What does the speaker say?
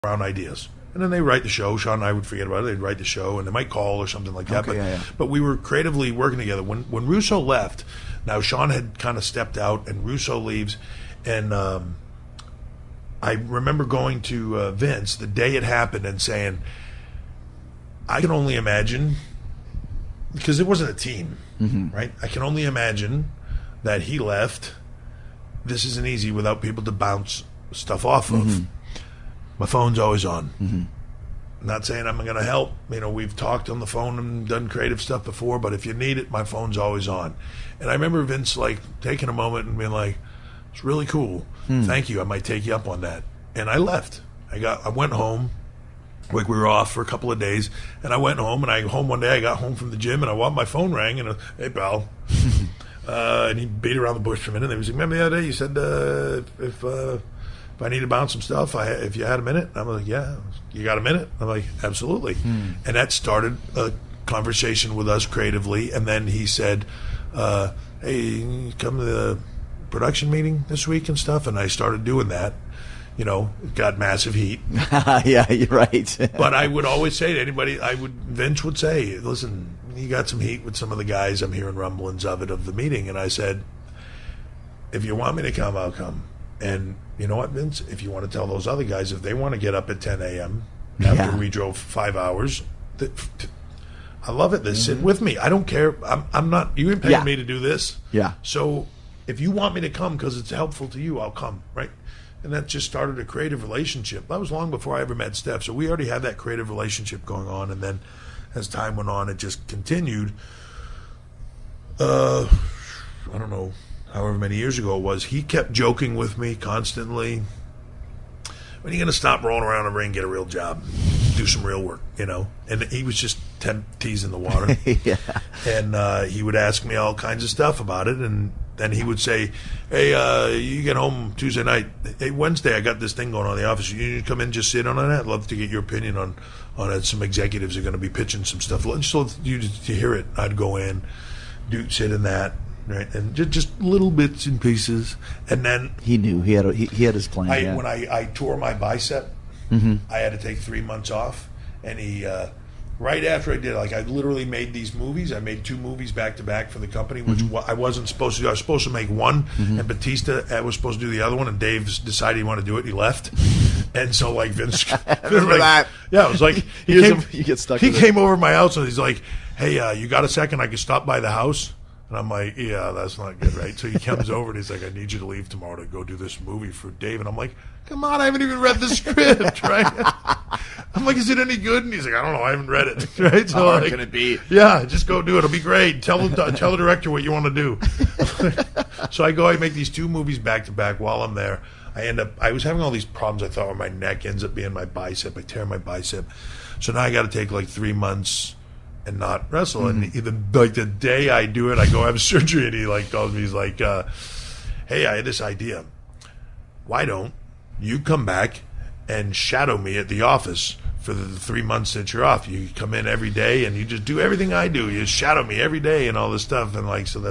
around ideas. And then they write the show. Sean and I would forget about it. They'd write the show, and they might call or something like that. Okay, But we were creatively working together. When Russo left, now Sean had kind of stepped out, and Russo leaves. And I remember going to Vince the day it happened and saying, I can only imagine, because it wasn't a team, right? I can only imagine that he left. This isn't easy without people to bounce stuff off of. My phone's always on. I'm not saying I'm going to help. We've talked on the phone and done creative stuff before, but if you need it, my phone's always on. And I remember Vince taking a moment and being like, it's really cool. Thank you. I might take you up on that. And I left. I went home. We were off for a couple of days, and I went home. And one day I got home from the gym, and my phone rang, and hey pal, and he beat around the bush for a minute. And he was like, remember the other day you said if I need to bounce some stuff, if you had a minute? I'm like, yeah. You got a minute? I'm like, absolutely. And that started a conversation with us creatively. And then he said, hey, come to the production meeting this week and stuff. And I started doing that. It got massive heat. Yeah, you're right. But I would always say to anybody, Vince would say, listen, you got some heat with some of the guys. I'm hearing rumblings of the meeting. And I said, if you want me to come, I'll come. And you know what, Vince? If you want to tell those other guys, if they want to get up at 10 a.m. after we drove 5 hours, I love it. They sit with me. I don't care. I'm not. You ain't paying me to do this. Yeah. So if you want me to come because it's helpful to you, I'll come. Right. And that just started a creative relationship. That was long before I ever met Steph. So we already had that creative relationship going on. And then as time went on, it just continued. I don't know. However many years ago it was, he kept joking with me constantly. When are you going to stop rolling around the ring, get a real job, do some real work, And he was just teasing the water. Yeah. And he would ask me all kinds of stuff about it. And then he would say, hey, you get home Tuesday night. Hey, Wednesday I got this thing going on in the office. You come in, just sit on that. I'd love to get your opinion on it. Some executives are going to be pitching some stuff. Just so you to hear it. I'd go in, sit in that. Right, and just little bits and pieces, and then he knew he had his plan. When I tore my bicep, I had to take 3 months off, and he right after I did it, I literally made these movies. I made 2 movies back to back for the company, which I wasn't supposed to do. I was supposed to make one, and Batista was supposed to do the other one, and Dave decided he wanted to do it, and he left. And so Vince, that. Yeah, it was like you get stuck. He came over to my house and he's like, "Hey, you got a second? I could stop by the house." And I'm like, yeah, that's not good, right? So he comes over and he's like, I need you to leave tomorrow to go do this movie for Dave. And I'm like, come on, I haven't even read the script, right? I'm like, is it any good? And he's like, I don't know, I haven't read it, right? So how hard can it be? Yeah, just go do it. It'll be great. Tell the director what you want to do. So I make these 2 movies back to back. While I'm there, I was having all these problems. I thought with my neck, ends up being my bicep. I tear my bicep. So now I got to take 3 months and not wrestle. And even the day I do it, I go have surgery, and he calls me. He's like, hey, I had this idea. Why don't you come back and shadow me at the office for the 3 months that you're off? You come in every day and you just do everything I do. You shadow me every day and all this stuff. And so that